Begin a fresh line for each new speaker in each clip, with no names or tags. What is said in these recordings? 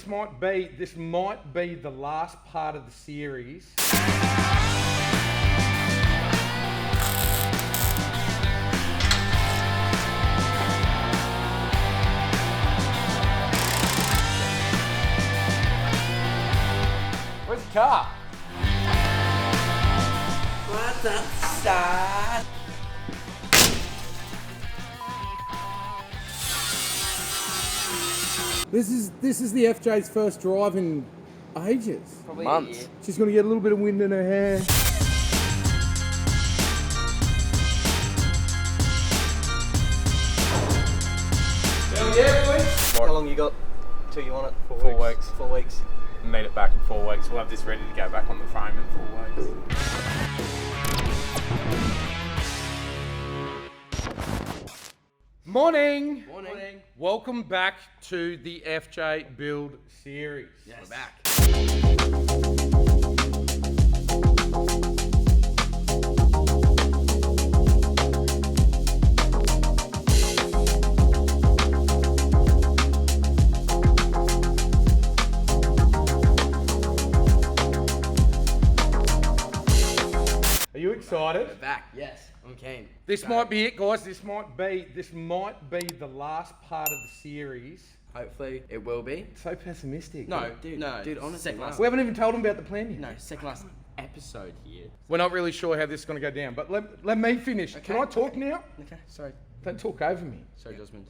this might be the last part of the series. Where's the car?
What's outside?
This is the FJ's first drive in ages.
Probably
Months.
She's going to get a little bit of wind in her hair.
Hell yeah, boys.
How long you got till you want it?
4 weeks.
4 weeks.
Need it back in 4 weeks. We'll have this ready to go back on the frame in 4 weeks. Morning.
Morning.
Welcome back to the FJ Build series.
Yes. We're back.
Are you excited?
We're back. Yes. I'm keen.
This might be it, guys. This might be the last part of the series.
Hopefully it will be.
So pessimistic.
No, dude, honestly,
second last.
We haven't even told them about the plan yet.
No, second last episode here.
We're not really sure how this is going to go down, but let me finish. Can I talk now?
Okay, sorry.
Don't talk over me.
Sorry, Desmond.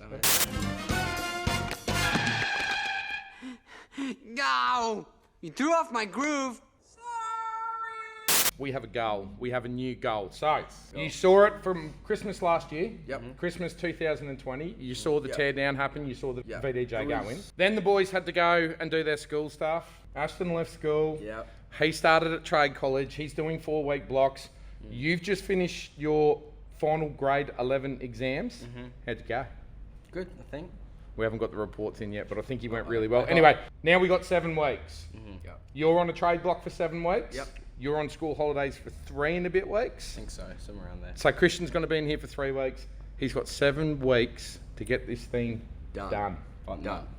No! You threw off my groove.
We have a goal. We have a new goal. So, you saw it from Christmas last year.
Yep.
Christmas 2020. You saw the
Yep.
teardown happen. You saw the
Yep.
VDJ go in. Then the boys had to go and do their school stuff. Ashton left school.
Yep.
He started at trade college. He's doing 4-week blocks. You've just finished your final grade 11 exams. How'd you go?
Good, I think.
We haven't got the reports in yet, but I think you went really well. Anyway, now we got 7 weeks.
Yep.
You're on a trade block for 7 weeks.
Yep.
You're on school holidays for 3 and a bit weeks.
I think so, somewhere around there.
So Christian's going to be in here for 3 weeks. He's got 7 weeks to get this thing done.
Done.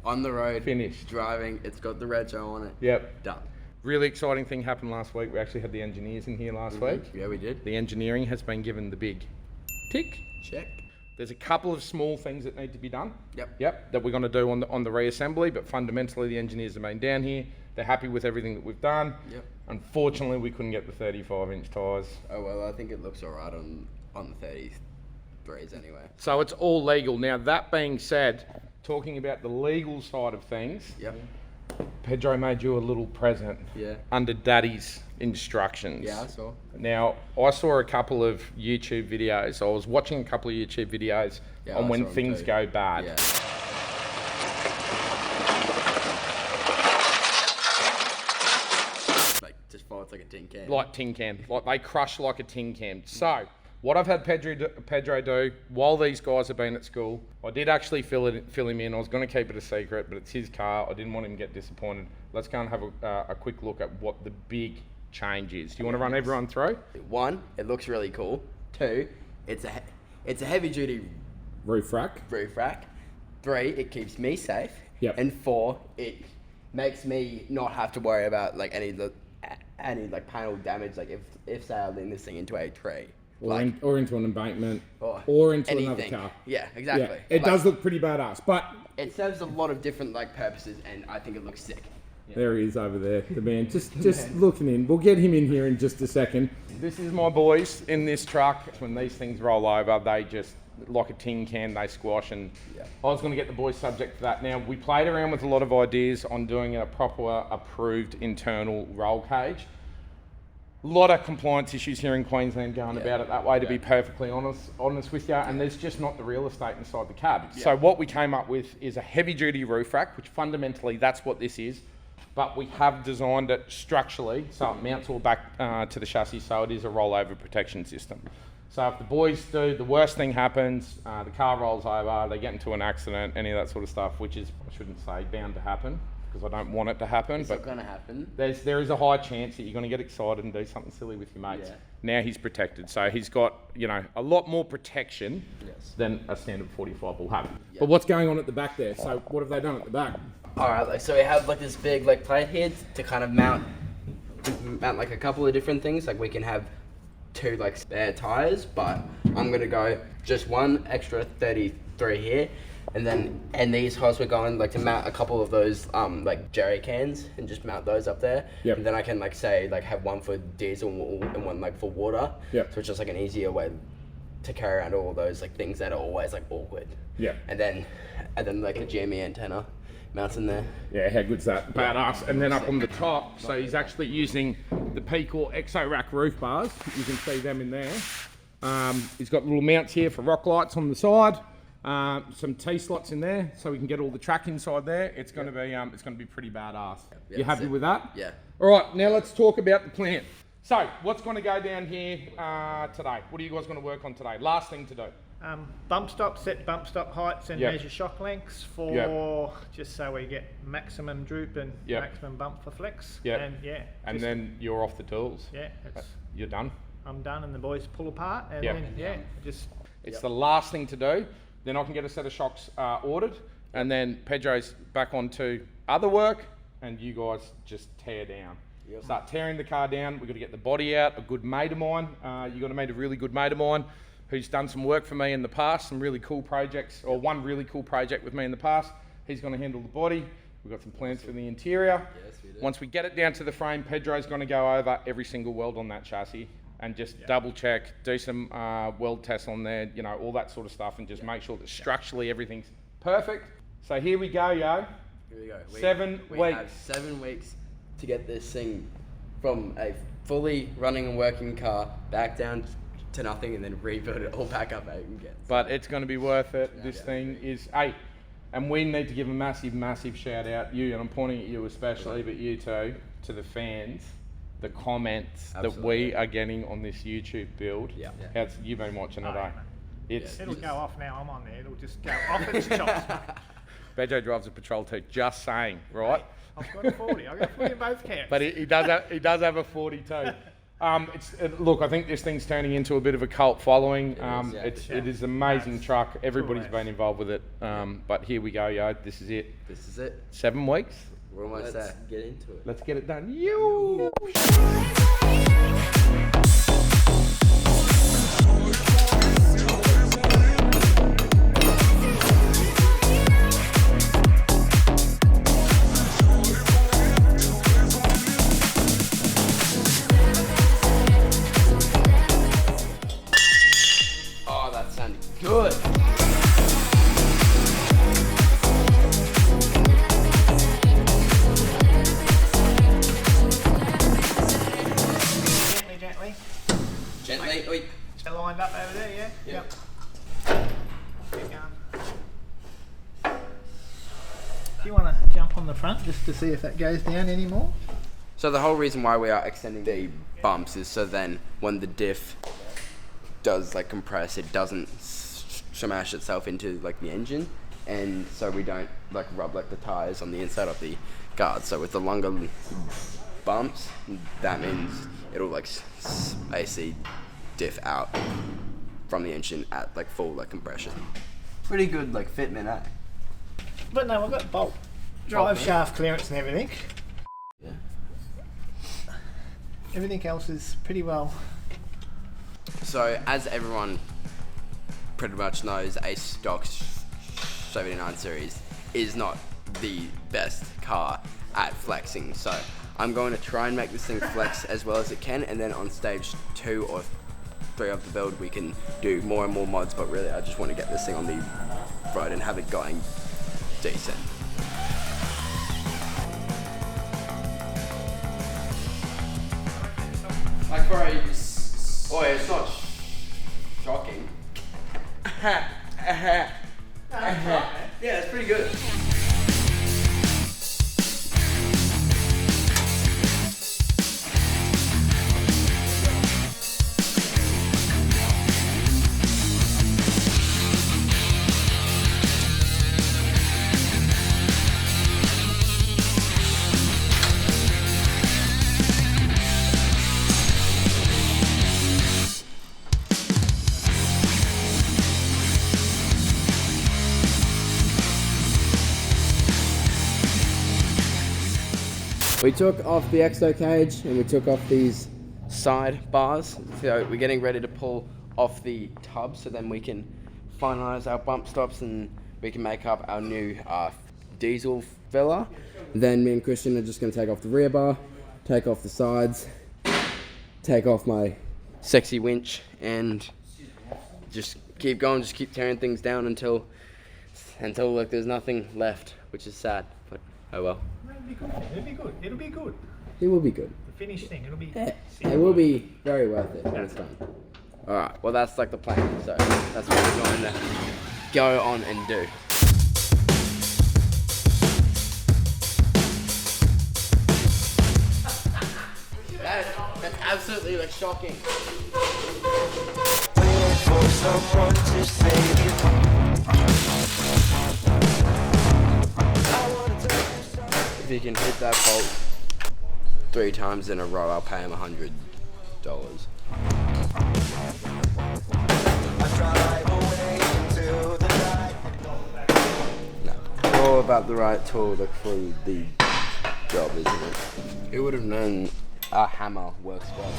On the road.
Finished.
Driving. It's got the retro on it.
Yep.
Done.
Really exciting thing happened last week. We actually had the engineers in here last week.
Yeah, we did.
The engineering has been given the big tick.
Check.
There's a couple of small things that need to be done.
Yep.
That we're going to do on the reassembly, but fundamentally the engineers have been down here. They're happy with everything that we've done.
Yep.
Unfortunately, we couldn't get the 35-inch tyres.
Oh well, I think it looks alright on the 33s anyway.
So it's all legal. Now, that being said, talking about the legal side of things,
Yep.
Pedro made you a little present
Yeah.
under Daddy's instructions.
Yeah, I saw.
Now, I saw a couple of YouTube videos. I was watching a couple of YouTube videos
Yeah,
on
I
when
saw 'em
things
too.
go bad.
Yeah. Like just falls like a tin can.
Like tin can. Like they crush like a tin can. So, what I've had Pedro do while these guys have been at school, I did actually fill him in. I was going to keep it a secret, but it's his car. I didn't want him to get disappointed. Let's go and have a quick look at what the big change is. Do you want to run everyone through?
1, it looks really cool. 2, it's a heavy duty
Roof rack.
roof rack. 3, it keeps me safe.
Yep.
And 4, it makes me not have to worry about like any like panel damage. Like if say I lean this thing into a tree.
Or into an embankment.
Or
Or into another
anything.
car.
Yeah, exactly.
Yeah, it
Like,
does look pretty badass, but
It serves a lot of different like purposes, and I think it looks sick.
there he is over there, the man. Just looking in. We'll get him in here in just a second.
This is my boys in this truck. When these things roll over, they just, like a tin can, they squash. And
Yeah.
I was going to get the boys subject to that. Now, we played around with a lot of ideas on doing a proper approved internal roll cage. A lot of compliance issues here in Queensland going about it that way, to be perfectly honest with you, and there's just not the real estate inside the cab. So what we came up with is a heavy duty roof rack, which fundamentally that's what this is, but we have designed it structurally so it mounts all back to the chassis, so it is a rollover protection system. So if the boys do, the worst thing happens, the car rolls over, they get into an accident, any of that sort of stuff, which is, I shouldn't say bound to happen, because I don't want it to happen,
It's
but
not gonna happen.
there is a high chance that you're going to get excited and do something silly with your mates.
Yeah.
Now he's protected, so he's got, you know, a lot more protection
Yes.
than a standard 45 will have.
But what's going on at the back there? So what have they done at the back?
Alright, like, so we have like this big like plate here to kind of mount like a couple of different things. Like we can have 2 like spare tires, but I'm gonna go just one extra 33 here, and these holes we're going like to mount a couple of those like jerry cans and just mount those up there.
Yep.
And then I can like say like have one for diesel and one like for water.
Yep.
So it's just like an easier way to carry around all those like things that are always like awkward.
Yeah.
And then like a GME antenna mounts in there.
Yeah, how good's that? Badass. And then up on the top, so he's actually using the Peak or Exo Rack roof bars. You can see them in there. He's got little mounts here for rock lights on the side. Some T-slots in there, so we can get all the track inside there. It's going to be pretty badass.
Yeah,
You happy with that?
Yeah.
All right, now let's talk about the plant. So, what's going to go down here today? What are you guys going to work on today? Last thing to do.
Bump stop, set bump stop heights and
Yep.
measure shock lengths for just so we get maximum droop and
Yep.
maximum bump for flex.
Yep.
And
And then you're off the tools.
yeah,
You're done.
I'm done and the boys pull apart and
Yep.
then just
It's the last thing to do. Then I can get a set of shocks ordered, and then Pedro's back onto other work, and you guys just tear down.
Yep.
Start tearing the car down. We've got to get the body out. A good mate of mine. You got to meet a really good mate of mine who's done some work for me in the past, some really cool projects, or one really cool project with me in the past. He's going to handle the body. We've got some plans for the interior.
Yes, we do.
Once we get it down to the frame, Pedro's going to go over every single weld on that chassis and just double check, do some weld tests on there, you know, all that sort of stuff, and just make sure that structurally everything's perfect. So here we go, yo.
Here we go.
7
We
weeks.
have 7 weeks to get this thing from a fully running and working car back down to nothing, and then rebuild it all back up again.
But it's going to be worth it. This thing is, hey, and we need to give a massive, massive shout out, you, and I'm pointing at you especially, but you too, to the fans, the comments that we are getting on this YouTube build.
Yeah.
How's you've been watching it, eh? It's
it'll go off now. I'm on there. It'll just go off its chops.
Bejo drives a patrol too. Just saying, right?
I've got a 40. I've got a 40 in both camps.
But he does have a 42. Look, I think this thing's turning into a bit of a cult following. It is an amazing truck. Everybody's been involved with it. But here we go, yo. This is it.
This is it.
7 weeks.
We're almost there.
Let's get into it.
Let's get it done. You.
Oh, that sounded good.
Gently.
Gently. Oi.
They're lined up over there, yeah?
Yep.
Keep going. Do you want to jump on the front just to see if that goes down anymore?
So the whole reason why we are extending the bumps is so then when the diff does like compress, it doesn't smash itself into like the engine, and so we don't like rub like the tires on the inside of the guard. So with the longer bumps, that means it'll like AC diff out from the engine at like full like compression. Pretty good like fitment, eh?
But no, I've got bolt drive shaft clearance and everything.
Yeah.
Everything else is pretty well.
So as everyone pretty much knows, a stock 79 series is not the best car at flexing. So I'm going to try and make this thing flex as well as it can, and then on stage 2 or 3 of the build we can do more and more mods, but really I just want to get this thing on the road and have it going decent. Like for a... Oh, it's not shocking. Yeah, it's pretty good. We took off the exo cage and we took off these side bars. So we're getting ready to pull off the tub so then we can finalize our bump stops and we can make up our new diesel filler. Then me and Christian are just going to take off the rear bar, take off the sides, take off my sexy winch, and just keep going, just keep tearing things down until like there's nothing left, which is sad, but oh well.
It'll be good. It'll be good. It'll be good.
It will be good.
The finished thing. It'll be.
It will be very worth it when it's done. Alright, well that's like the plan, so that's what we're going to go on and do. That's absolutely like shocking. If you can hit that bolt 3 times in a row, I'll pay him $100. No, it's all about the right tool for the job, isn't it? Who would have known a hammer works well?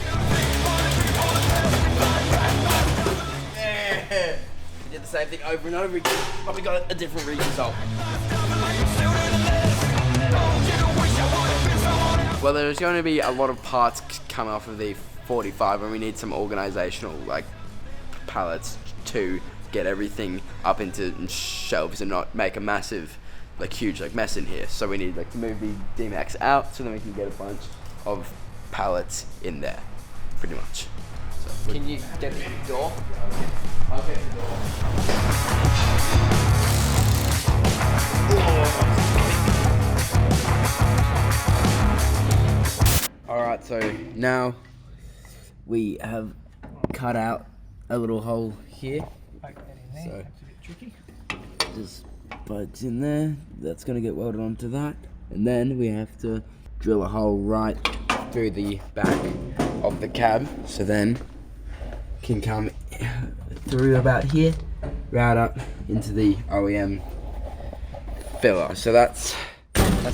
Yeah. We did the same thing over and over again, but we got a different result. Well, there's going to be a lot of parts coming off of the 45, and we need some organizational like pallets to get everything up into shelves and not make a massive, like huge like mess in here. So we need like to move the D-Max out so then we can get a bunch of pallets in there, pretty much. So, can you get the door? I'll get the door. Alright, so now we have cut out a little hole here. So just plugs in there. That's gonna get welded onto that. And then we have to drill a hole right through the back of the cab. So then can come through about here, right up into the OEM filler. So that's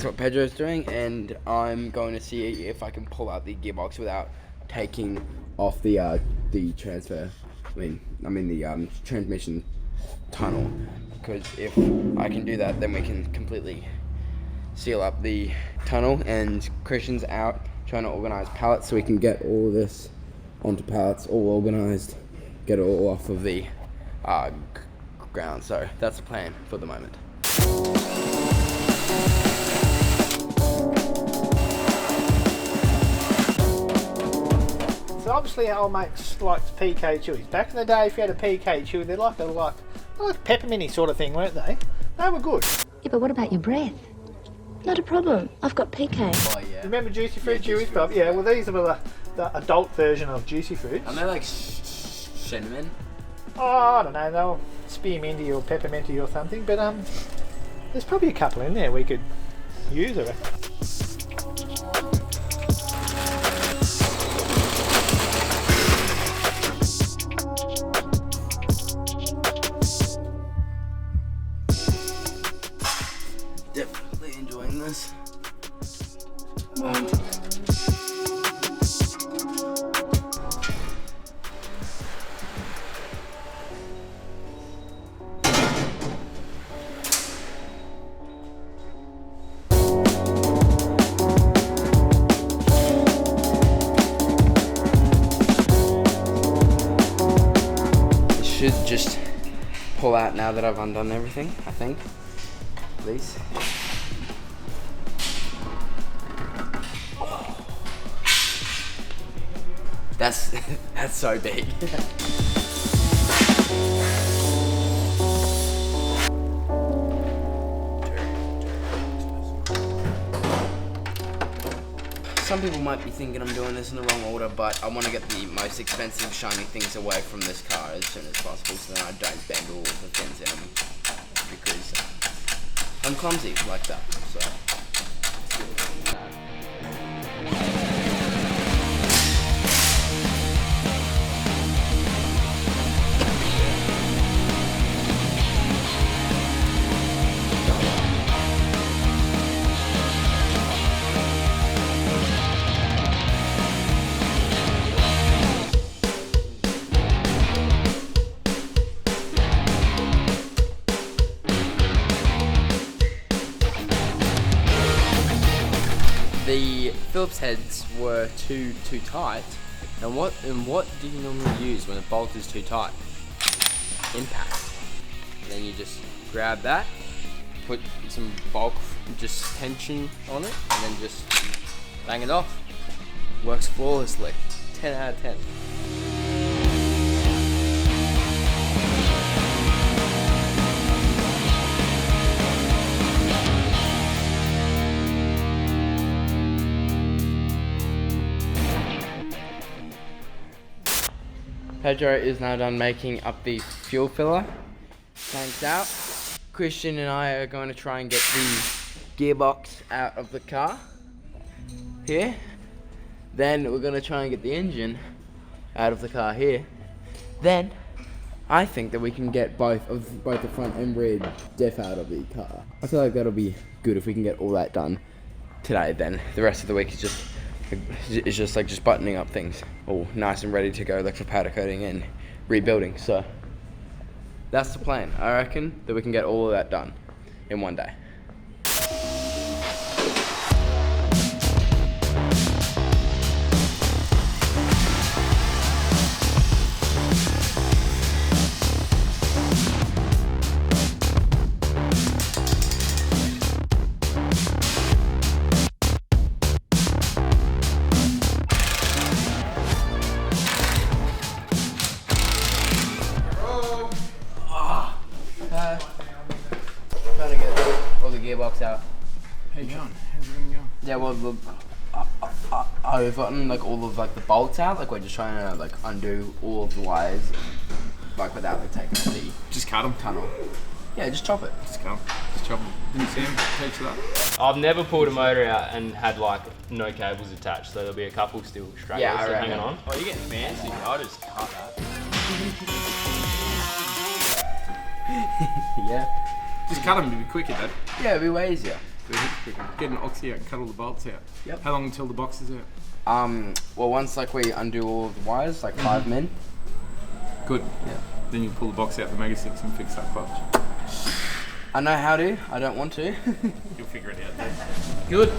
what Pedro's doing, and I'm going to see if I can pull out the gearbox without taking off the transfer. I mean the transmission tunnel, because if I can do that, then we can completely seal up the tunnel. And Christian's out trying to organize pallets so we can get all of this onto pallets, all organized, get it all off of the ground. So that's the plan for the moment.
So obviously our mates likes PK chewies. Back in the day, if you had a PK chewy, they're like pepperminty sort of thing, weren't they? They were good.
Yeah, but what about your breath? Not a problem. I've got PK.
Oh yeah.
Remember Juicy Fruit Chewies, Bob? Yeah, well these are the adult version of Juicy Fruit.
Are they like cinnamon?
Oh, I don't know, they'll spearminty or pepperminty or something, but there's probably a couple in there we could use, I reckon.
Definitely enjoying this. Should just pull out now that I've undone everything, I think. Please. That's so big. Some people might be thinking I'm doing this in the wrong order, but I want to get the most expensive shiny things away from this car as soon as possible so that I don't bend all the things in them, because I'm clumsy like that, so. the Phillips heads were too tight. And what do you normally use when a bolt is too tight? Impact. Then you just grab that, put some bulk, just tension on it, and then just bang it off. Works flawlessly. 10 out of 10. Pedro is now done making up the fuel filler. Tanks out. Christian and I are going to try and get the gearbox out of the car. Here. Then we're going to try and get the engine out of the car here. Then I think that we can get both the front and rear diff out of the car. I feel like that'll be good if we can get all that done today. Then the rest of the week is just buttoning up things, all nice and ready to go, like for powder coating and rebuilding. So that's the plan. I reckon that we can get all of that done in one day. Trying to get all the gearbox out.
How you going? How's everything going?
Yeah, well, I've gotten like all of like the bolts out. Like we're just trying to like undo all of the wires, like without like taking out the
Just cut them.
tunnel. Yeah, just chop it.
Just cut them. Just chop them. Didn't see him teach you that?
I've never pulled a motor out and had like no cables attached, so there'll be a couple still straight
Yeah, I
still
reckon.
hanging on. Oh, you're getting fancy. I'll just cut that.
Yeah.
Just cut them to be quicker, Dad.
Yeah, it'd be way easier.
Get an oxy out and cut all the bolts out.
Yep.
How long until the box is out?
Well, once like we undo all of the wires, like 5 min.
Good.
Yeah.
Then you pull the box out the Mega 6 and fix that clutch.
I know how to. I don't want to.
You'll figure it out, Dad. Good.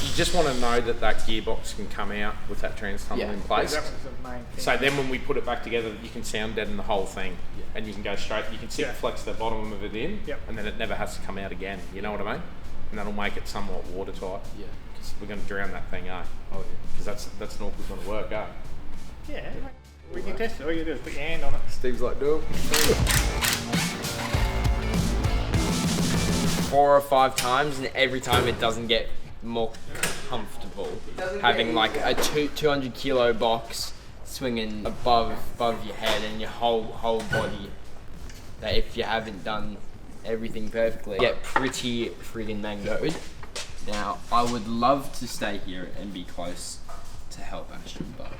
You just want to know that that gearbox can come out with that trans tunnel
Yeah.
in place.
That was the main thing.
So then when we put it back together, you can sound deaden the whole thing, and you can go straight. You can flex the bottom of it in,
Yep.
and then it never has to come out again. You know what I mean? And that'll make it somewhat watertight.
Yeah.
Because we're going to drown that thing, Because that's not going to work,
Yeah, we can test it. All you do is put your hand on it.
Steve's like, do it.
4 or 5 times, and every time it doesn't get more comfortable. Having like a 200 kilo box swinging above your head and your whole body. That if you haven't done everything perfectly, get pretty friggin' mangoed. Now, I would love to stay here and be close to help Ashton, but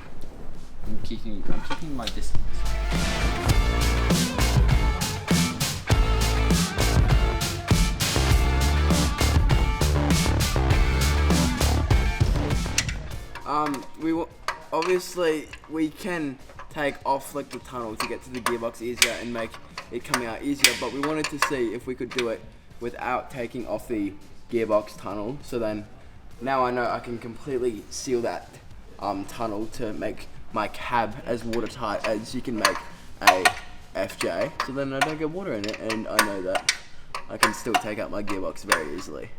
I'm keeping my distance. Obviously we can take off like the tunnel to get to the gearbox easier and make it coming out easier, but we wanted to see if we could do it without taking off the gearbox tunnel. So then now I know I can completely seal that tunnel to make my cab as watertight as you can make a FJ. So then I don't get water in it, and I know that I can still take out my gearbox very easily.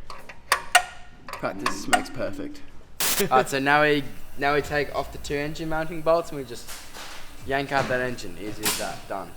Practice makes perfect. Alright, so now we take off the 2 engine mounting bolts and we just yank out that engine. Easy as that. Done.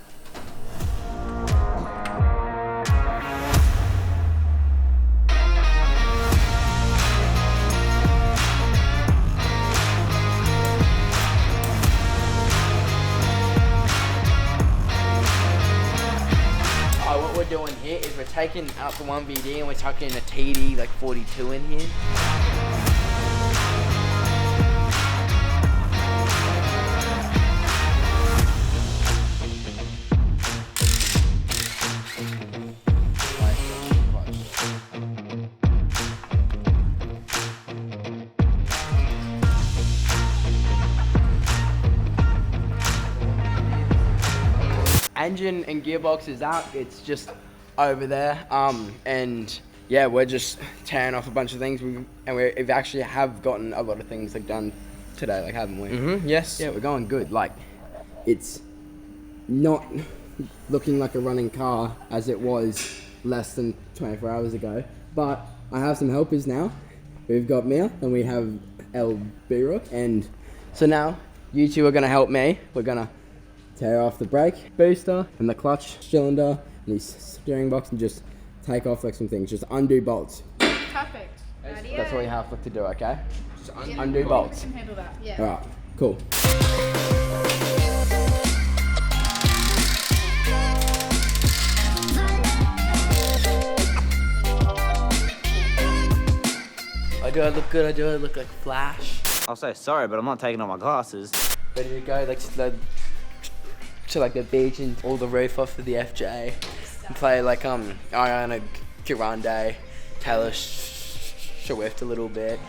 What we're doing here is we're taking out the 1VD and we're tucking a TD like 42 in here. Engine and gearbox is out. It's just over there. And yeah, we're just tearing off a bunch of things. We've actually have gotten a lot of things like done today, like haven't we?
Mm-hmm. Yes.
Yeah, we're going good. Like, it's not looking like a running car as it was less than 24 hours ago. But I have some helpers now. We've got Mia and we have El B-Rook. And so now you two are going to help me. We're going to tear off the brake booster and the clutch cylinder and the steering box and just take off like some things. Just undo bolts.
Perfect.
That's all you have to do, okay? Just undo bolts.
We can handle that. Yeah.
Alright, cool. Do I look good? Do I look like Flash?
I'll say sorry, but I'm not taking off my glasses.
Ready to go like to like the beach and all the roof off of the FJ and play like Ariana Grande, Taylor Swift a little bit.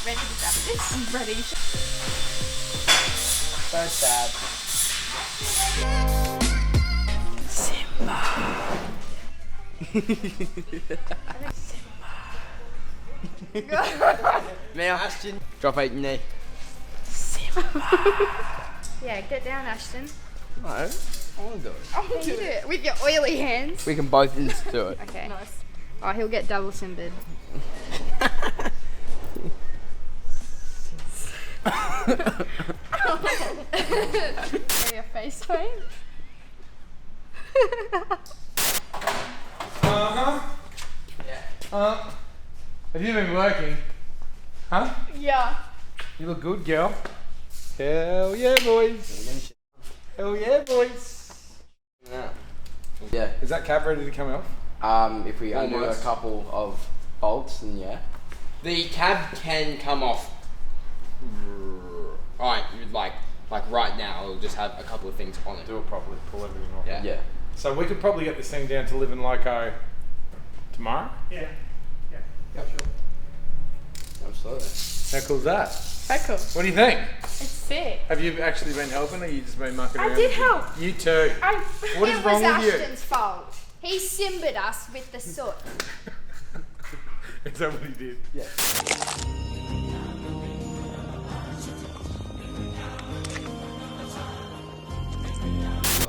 Ready to grab this? I'm ready.
So sad. Male Ashton. Drop 8 knee.
Yeah, get down, Ashton.
No, I want to do it.
Oh, you do it with your oily hands.
We can both do it.
Okay. Nice. Oh, he'll get double simbered. Your face paint.
Have you been working? Huh?
Yeah.
You look good, girl. Hell yeah, boys. Hell yeah, boys.
Yeah.
Is that cab ready to come off?
If we undo a
Almost.
couple of bolts, then yeah. The cab can come off. Right, like right now. It'll just have a couple of things on it.
Do it properly. Pull everything off.
Yeah. Yeah.
So we could probably get this thing down to Livin Loco tomorrow.
Yeah.
Yep. Absolutely.
How cool is that?
Very cool.
What do you think?
It's sick.
Have you actually been helping, or you just been mucking around?
I did help.
You too. What is
It
wrong
was
with you?
Ashton's fault. He simbered us with the soot.
Is that what he did?
Yeah.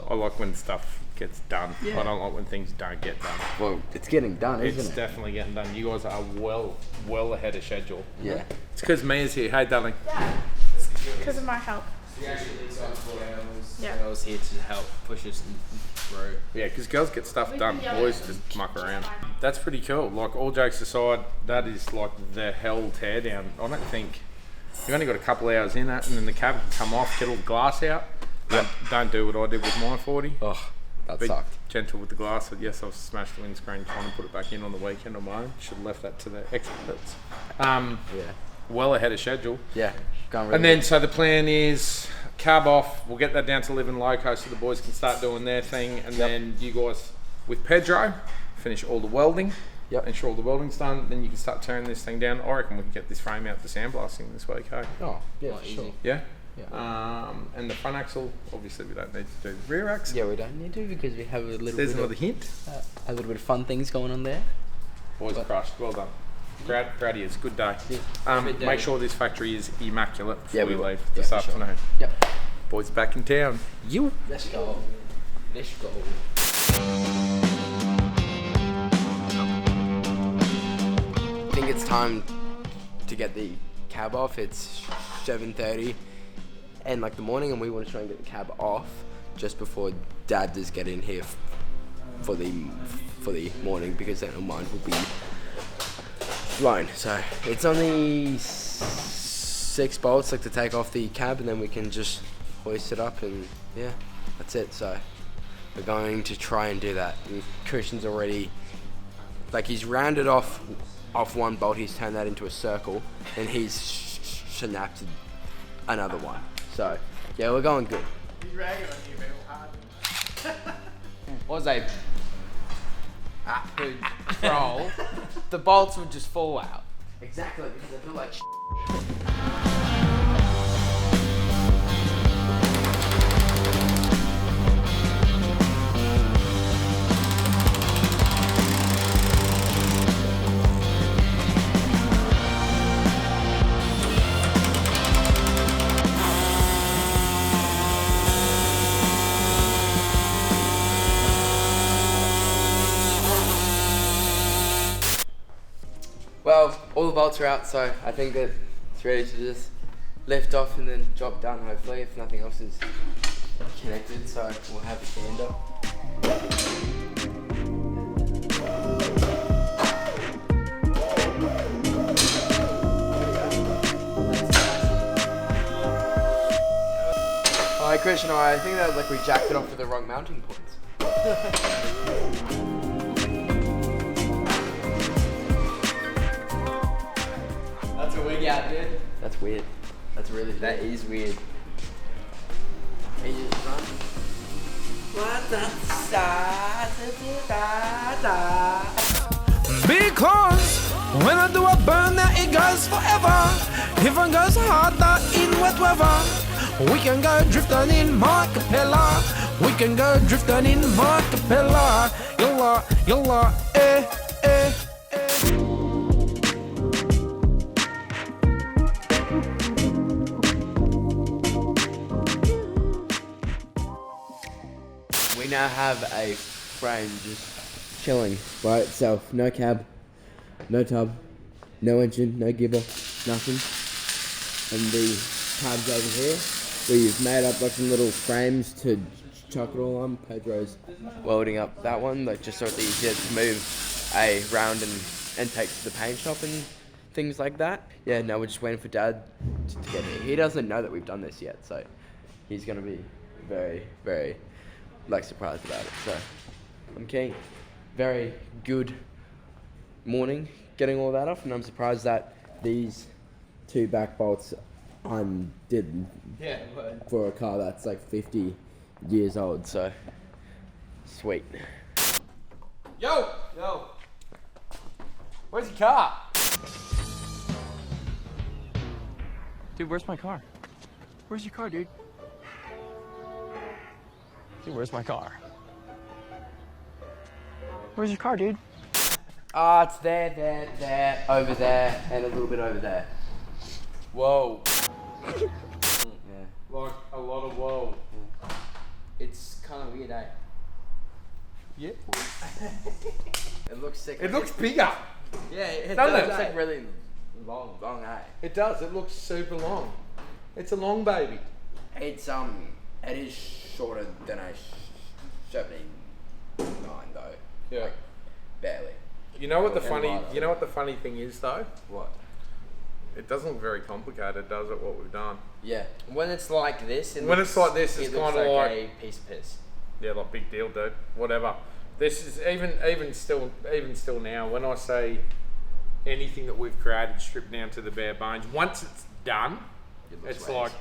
I like when stuff gets done. I don't like when things don't get done.
Well, it's getting done,
It's
isn't it?
definitely getting done. You guys are well ahead of schedule.
Yeah.
It's because Mia's here. Hey, darling.
Yeah. Because of my help. Yeah.
I was here to help push us through.
Yeah, because girls get stuff done. Boys just muck around. That's pretty cool. Like, all jokes aside, that is like the hell teardown. I don't think you've only got a couple hours in that, and then the cab can come off, get all the glass out. Don't do what I did with my 40.
Oh, that
Be
sucked.
gentle with the glass. But yes, I've smashed the windscreen trying to put it back in on the weekend on my own. Should have left that to the experts.
Yeah.
Well ahead of schedule.
Yeah. Going really
And then, so the plan is cab off. We'll get that down to Livin Loco so the boys can start doing their thing. And then you guys, with Pedro, finish all the welding.
Yep.
Ensure all the welding's done. Then you can start tearing this thing down. I reckon we can get this frame out to sandblasting this week, hey?
Oh, yeah, for sure.
Yeah?
Yeah.
And the front axle, obviously we don't need to do the rear axle.
Yeah, we don't need to because we have a little
There's
bit
another
of,
hint.
a little bit of fun things going on there.
Boys crushed. Well done. Proud of you. It's a good day.
Yeah. Good day.
Make sure this factory is immaculate before
Yeah,
we
we will.
leave
Yeah,
this
for sure.
afternoon.
Yep.
Boys back in town. You.
Let's go. Let's go. I think it's time to get the cab off. It's 7:30 and like the morning, and we want to try and get the cab off just before Dad does get in here for the morning, because then our mind will be blown. So it's only 6 bolts like to take off the cab, and then we can just hoist it up, and yeah, that's it. So we're going to try and do that. And Christian's already, like, he's rounded off one bolt, he's turned that into a circle, and he's snapped another one. So yeah, we're going good.
He's ragging on you, man. Hard.
What was I
who'd roll, the bolts would just fall out.
Exactly, because I feel like Well, all the bolts are out, so I think that it's ready to just lift off and then drop down, hopefully, if nothing else is connected, so we'll have a gander. Alright, Christian, I think that like we jacked it off with the wrong mounting points.
That's a wig out, dude.
That's weird. That is weird. Hey, you just run.
Because when I do a burn, that it goes forever. If it goes harder in wet weather, we can go drifting in my capella. We can go drifting in my capella. Yalla, eh, eh, eh.
We now have a frame just chilling by itself. No cab, no tub, no engine, no gearbox, nothing. And the cabs over here, we've made up like some little frames to chuck it all on. Pedro's welding up that one, like just so it's easier to move around and take to the paint shop and things like that. Yeah, now we're just waiting for Dad to get here. He doesn't know that we've done this yet, so he's gonna be very, very surprised about it. So I'm keen. Very good morning getting all that off, and I'm surprised that these two back bolts undid for a car that's like 50 years old. So sweet.
Yo! Where's your car? Dude, where's my car? Where's your car, dude? Dude, where's my car? Where's your car, dude?
It's there, over there, and a little bit over there.
Whoa.
Yeah.
Like a lot of whoa.
It's kind of weird, eh?
Yeah.
It looks sick.
It looks bigger.
Yeah, it
Doesn't
does.
it?
It's like really long, eh?
It does. It looks super long. It's a long baby.
It's it is shorter than a 79 though.
Yeah.
Like, barely.
You know what the
And
funny?
lighter.
You know what the funny thing is though?
What?
It doesn't look very complicated, does it? What we've done?
Yeah.
When it's like this,
When it's like this, it's
it looks
kinda like-
a piece of piss.
Yeah, like big deal, dude. Whatever. This is even still now. When I say anything that we've created stripped down to the bare bones, once it's done, it's like,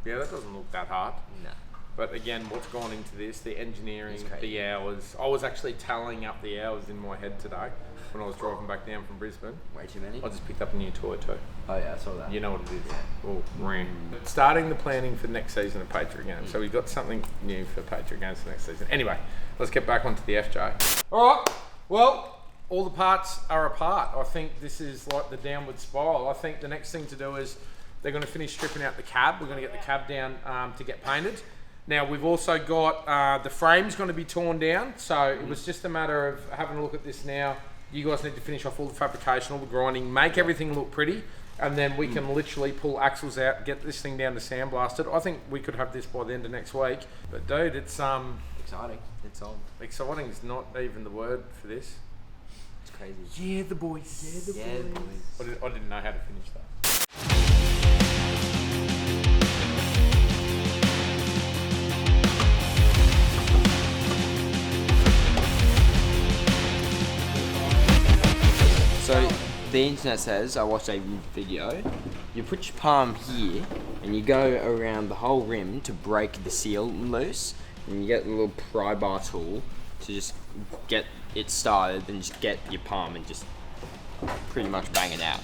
yeah, that doesn't look that hard.
No.
But again, what's gone into this, the engineering,
It's crazy.
the hours. I was actually tallying up the hours in my head today when I was driving back down from Brisbane.
Way too many?
I just picked up a new toy too.
Oh yeah, I saw that.
You know what it is. Oh, ring. Starting the planning for next season of Patriot Games. So we've got something new for Patriot Games for next season. Anyway, let's get back onto the FJ. All right. Well, all the parts are apart. I think this is like the downward spiral. I think the next thing to do is they're going to finish stripping out the cab. We're going to get the cab down to get painted. Now we've also got the frame's going to be torn down. So it was just a matter of having a look at this now. You guys need to finish off all the fabrication, all the grinding, make everything look pretty, and then we can literally pull axles out, get this thing down to sandblasted. I think we could have this by the end of next week. But dude, it's
Exciting.
It's on.
exciting is not even the word for this.
It's crazy.
Yeah, the boys.
Yeah, the boys.
I didn't know how to finish that.
So the internet says, I watched a video, you put your palm here and you go around the whole rim to break the seal loose, and you get a little pry bar tool to just get it started, then just get your palm and just pretty much bang it out,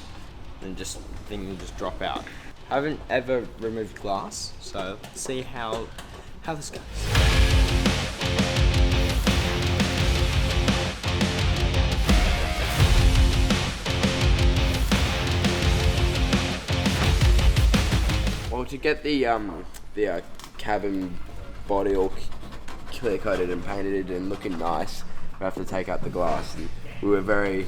and just thing will just drop out. I haven't ever removed glass, so let's see how this goes.
Well, to get the cabin body all clear coated and painted and looking nice, we have to take out the glass. And we were very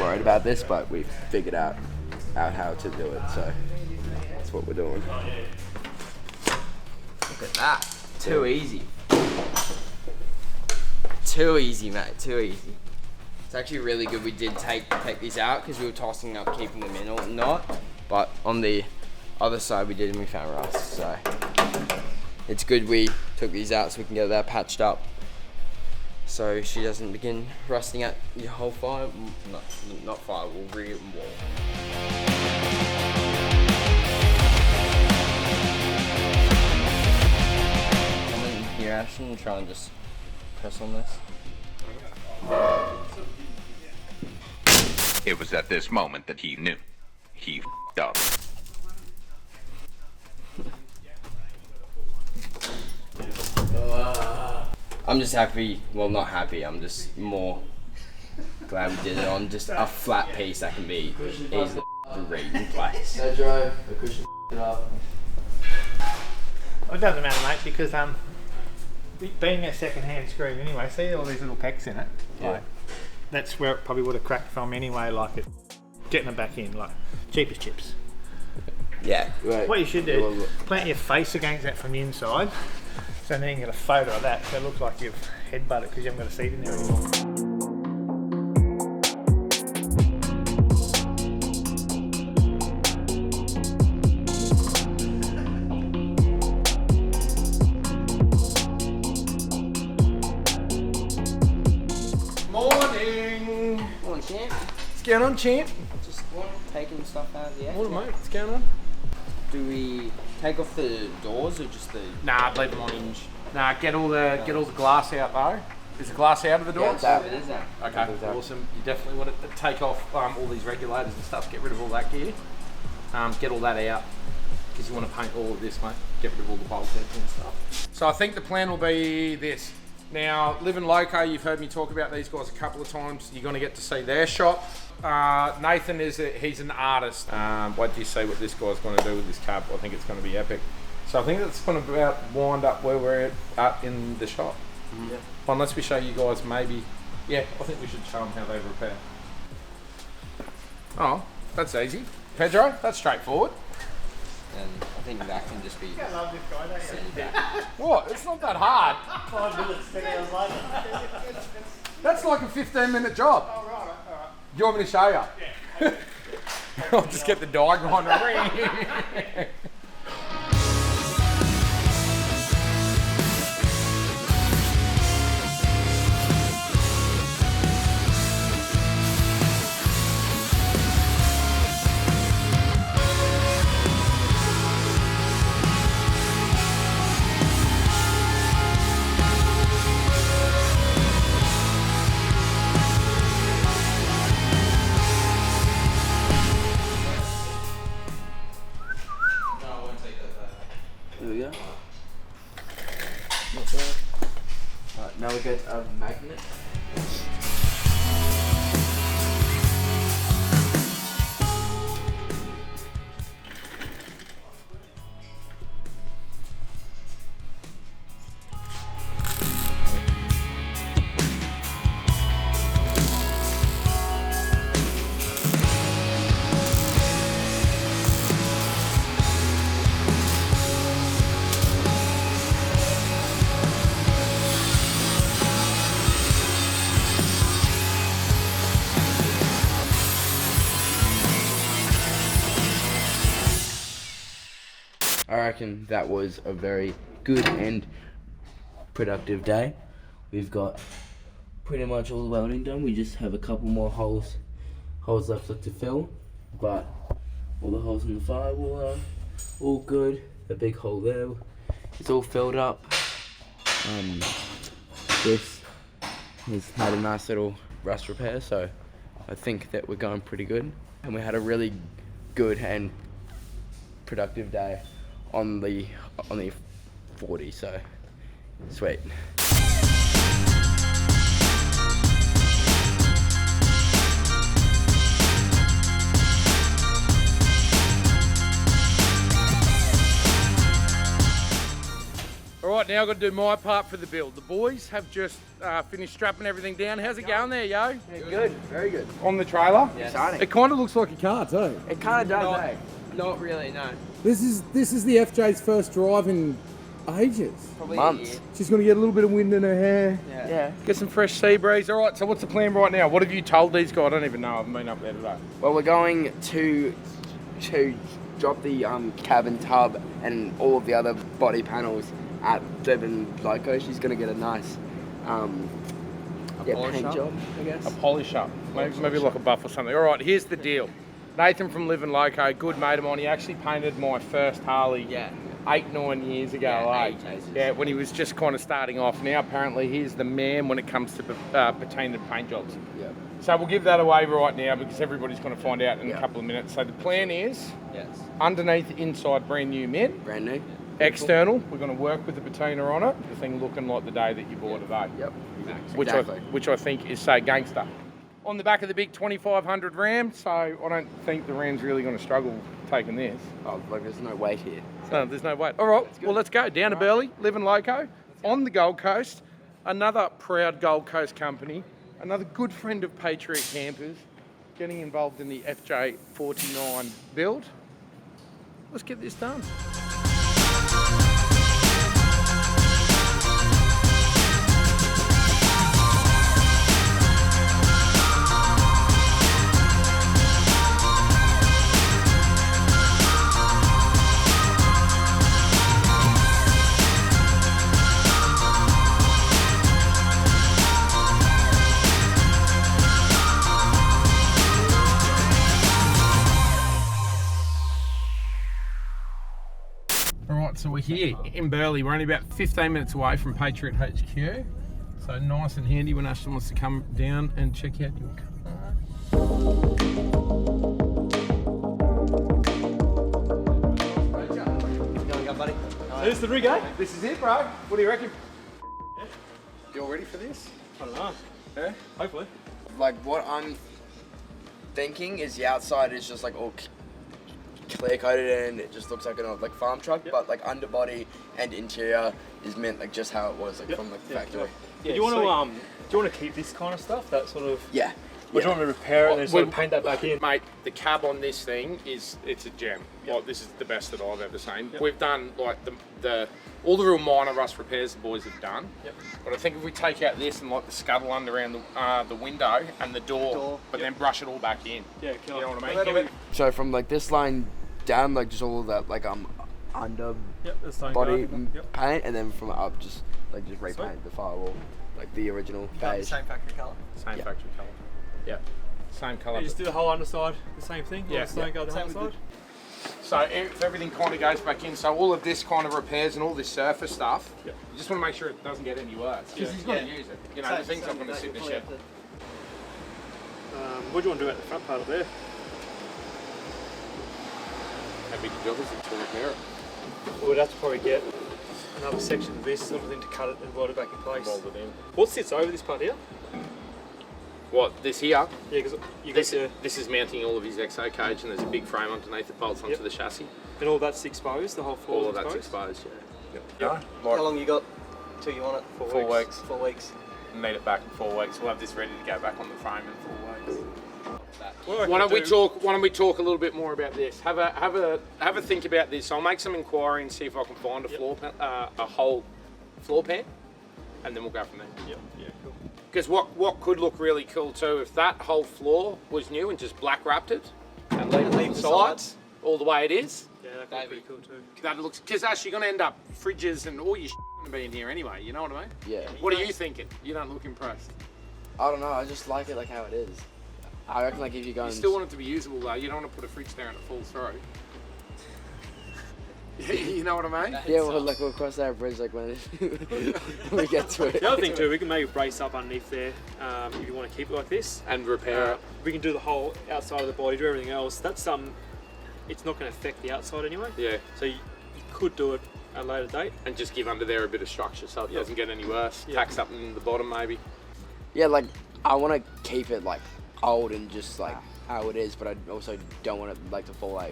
worried about this, but we figured out how to do it. So that's what we're doing.
Look at that. Too easy. Too easy, mate. Too easy. It's actually really good we did take these out because we were tossing up keeping them in or not. But on the other side we did and we found rust. So it's good we took these out so we can get that patched up, so she doesn't begin rusting out your whole not firewall, rear wall. Come in here, Ashton, and try and just press on this.
It was at this moment that he knew. He f***ed up.
I'm just happy, well not happy, I'm just more glad we did it on just a flat piece that can be easily read in place.
No drive, the cushion it up.
Well, it doesn't matter, mate, because being a second-hand screen anyway, see all these little pecks in it?
Yeah.
Like, that's where it probably would have cracked from anyway, like it getting it back in, like cheap as chips.
Yeah.
Right.
What you should do is plant your face against that from the inside, so then you can get a photo of that, so it looks like you've headbutted it because you haven't got a seat in there anymore.
Morning.
Morning, champ.
What's going on, champ?
Just taking stuff out of the
Morning, mate. What's going on?
Do we take off the doors or just the
Nah, leave them on. Nah, get all the glass out though. Is the glass out of the doors?
Yeah, it is out.
Okay, awesome. You definitely want to take off all these regulators and stuff. Get rid of all that gear. Get all that out because you want to paint all of this, mate. Get rid of all the bulkheads and stuff. So I think the plan will be this. Now, Livin Loco, you've heard me talk about these guys a couple of times. You're going to get to see their shop. Nathan he's an artist. Wait till you see what this guy's going to do with this cab. I think it's going to be epic. So I think that's going to about wind up where we're at in the shop.
Yeah.
Unless we show you guys maybe. Yeah, I think we should show them how they repair. Oh, that's easy. Pedro, that's straightforward.
And I think that can just be
I love this guy, don't you?
sent back.
What? It's not that hard.
5 minutes, 10 hours later.
That's like a 15-minute job.
Oh, right.
Do you want me to show you? Yeah. I'll just get the diagram.
There we go. Alright, now we get a magnet. I reckon that was a very good and productive day. We've got pretty much all the welding done. We just have a couple more holes left to fill, but all the holes in the firewall are all good. The big hole there, it's all filled up. This He's had a nice little rust repair, so I think that we're going pretty good. And we had a really good and productive day on the 40, so sweet.
All right, now I've got to do my part for the build. The boys have just finished strapping everything down. How's it going there, yo?
Yeah, good, very good.
On the trailer?
Yeah. Exciting.
It kind of looks like a car too.
It kind of does, eh? Not really, no.
This is the FJ's first drive in ages.
Probably
months. She's going to get a little bit of wind in her hair.
Yeah.
Get some fresh sea breeze. All right, so what's the plan right now? What have you told these guys? I don't even know. I haven't been up there today.
Well, we're going to drop the cabin tub and all of the other body panels at Livin Loco. She's going to get a nice paint job, I guess.
A polish up. Maybe like a buff or something. All right, here's the deal. Nathan from Livin Loco, good mate of mine. He actually painted my first Harley 8-9 years ago. Yeah, when he was just kind of starting off. Now apparently he's the man when it comes to patinted paint jobs.
Yeah.
So we'll give that away right now because everybody's going to find out in a couple of minutes. So the plan is underneath, inside, brand new mint.
Brand new.
External, we're going to work with the patina on it. The thing looking like the day that you bought it,
Yep.
which I think is so gangster. On the back of the big 2500 Ram, so I don't think the Ram's really going to struggle taking this.
Oh, like there's no weight here.
No, there's no weight. All right, well, let's go. Down to Burleigh, Livin Loco, on the Gold Coast. Another proud Gold Coast company, another good friend of Patriot campers, getting involved in the FJ49 build. Let's get this done. So we're here in Burleigh. We're only about 15 minutes away from Patriot HQ. So nice and handy when Ashton wants to come down and check out your car.
Going up, buddy?
This is the rig, eh? This is it, bro. What do you reckon? Yeah. You all ready for this?
I don't know.
Yeah?
Hopefully.
Like what I'm thinking is the outside is just like all clear coated and it just looks like an farm truck, but like underbody and interior is meant like just how it was from like the factory.
Yeah, do you want to keep this kind of stuff? That sort of
Yeah.
Or do you want me to repair it and then sort of paint that back in?
Mate, the cab on this thing it's a gem. Like, this is the best that I've ever seen. We've done like all the real minor rust repairs the boys have done. But I think if we take out this and like the scuttle under around the window and the door, but then brush it all back in.
Yeah,
you know what I mean?
So from like this line down, like just all of that like under body paint, and then from up just repaint the firewall, like the original beige.
Same factory colour.
Same factory colour. Yeah. Same colour.
You just do the whole underside the same thing?
Yeah.
Go the whole side?
So if everything kind of goes back in, so all of this kind of repairs and all this surface stuff, you just want to make sure it doesn't get any worse. Because he's going to use it. You know, the thing's not going to sit in the shed.
What do you want to do at the front part of there?
How big a job is it to repair it?
We'd have to probably get another section of this sort of thing to cut it and weld it back in place.
Mold it in.
What sits over this part here?
What, this here?
Yeah, because you got
this is mounting all of his XO cage, and there's a big frame underneath that bolts onto the chassis.
And all that's exposed, the whole floor.
All of that's exposed,
yeah. How long you got till you want it?
4 weeks.
4 weeks.
Need it back in 4 weeks. We'll have this ready to go back on the frame in 4 weeks.
Why don't
we talk a little bit more about this? Have a think about this. I'll make some inquiry and see if I can find a whole floor pan, and then we'll go from there.
Yeah, cool.
Because what could look really cool too, if that whole floor was new and just black wrapped it and leave the sides all the way it is.
Yeah, that'd be pretty cool too.
That looks, because actually you're going to end up fridges and all your going to be in here anyway. You know what I mean?
Yeah.
What are you thinking? You don't look impressed.
I don't know. I just like it like how it is. I reckon like if you're going.
You still want it to be usable though. You don't want to put a fridge there and it falls through. You know what I mean?
Yeah, we'll cross that bridge like when we get to it.
The other thing too, we can maybe brace up underneath there if you want to keep it like this.
And repair it.
We can do the whole outside of the body, do everything else. That's it's not going to affect the outside anyway.
Yeah.
So you could do it at a later date.
And just give under there a bit of structure so it doesn't get any worse. Tack something in the bottom maybe.
Yeah, like I want to keep it like old and just like how it is, but I also don't want it like to fall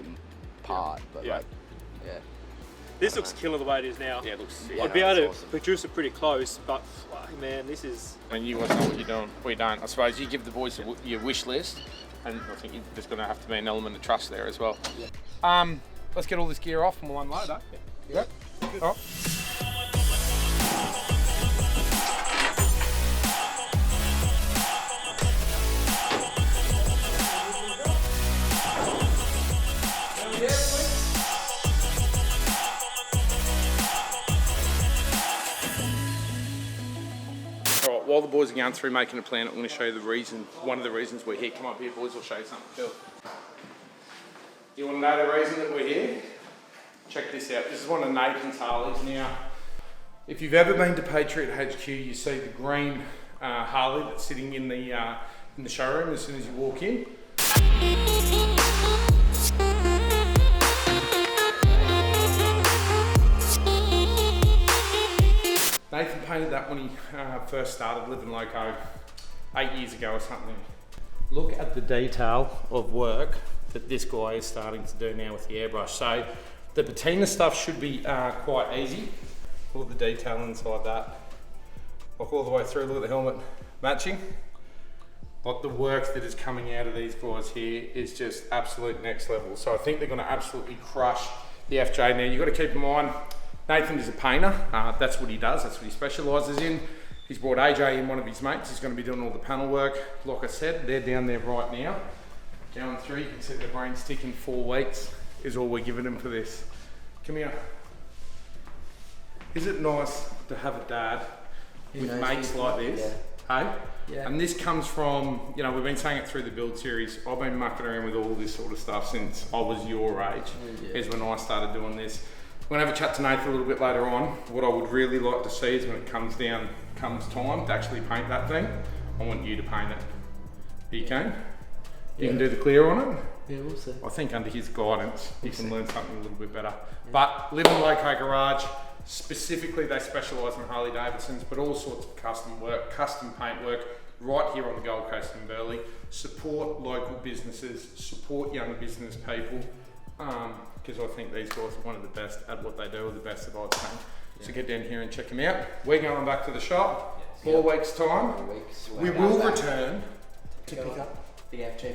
apart. But like, yeah.
This looks killer the way it is now.
Yeah, it looks.
I'd be able to produce it pretty close, but man, this is.
And you want to know what you're doing, we don't. I suppose you give the boys your wish list, and I think there's going to have to be an element of trust there as well. Yeah. Let's get all this gear off and we'll unload it. Yeah. All right. Alright, while the boys are going through making a plan, I'm going to show you one of the reasons we're here. Come up here, boys, I'll show you something, Phil. You want to know the reason that we're here? Check this out. This is one of Nathan's Harleys. Now, if you've ever been to Patriot HQ, you see the green Harley that's sitting in the showroom as soon as you walk in. Nathan painted that when he first started Livin Loco 8 years ago or something. Look at the detail of work that this guy is starting to do now with the airbrush. So the patina stuff should be quite easy. Look at the detail inside that. Look all the way through, look at the helmet matching. Like the work that is coming out of these guys here is just absolute next level. So I think they're going to absolutely crush the FJ. Now you've got to keep in mind, Nathan is a painter. That's what he does, that's what he specialises in. He's brought AJ in, one of his mates. He's going to be doing all the panel work. Like I said, they're down there right now. Going through, you can see the brain stick in 4 weeks is all we're giving them for this. Come here. Is it nice to have a dad with mates like this? Yeah. Hey? Yeah. And this comes from, you know, we've been saying it through the build series. I've been mucking around with all this sort of stuff since I was your age, is when I started doing this. We're gonna have a chat to Nathan a little bit later on. What I would really like to see is when it comes time to actually paint that thing, I want you to paint it. Are you keen? You can do the clear on it?
Yeah, we'll see.
I think under his guidance, you can learn something a little bit better. But Livin Loco Garage, specifically they specialise in Harley Davidsons, but all sorts of custom work, custom paint work, right here on the Gold Coast in Burleigh. Support local businesses, support young business people, because I think these guys are one of the best at what they do, or the best that I've seen. So get down here and check them out. We're going back to the shop, 4 weeks time. We will return to pick up
the FJ49.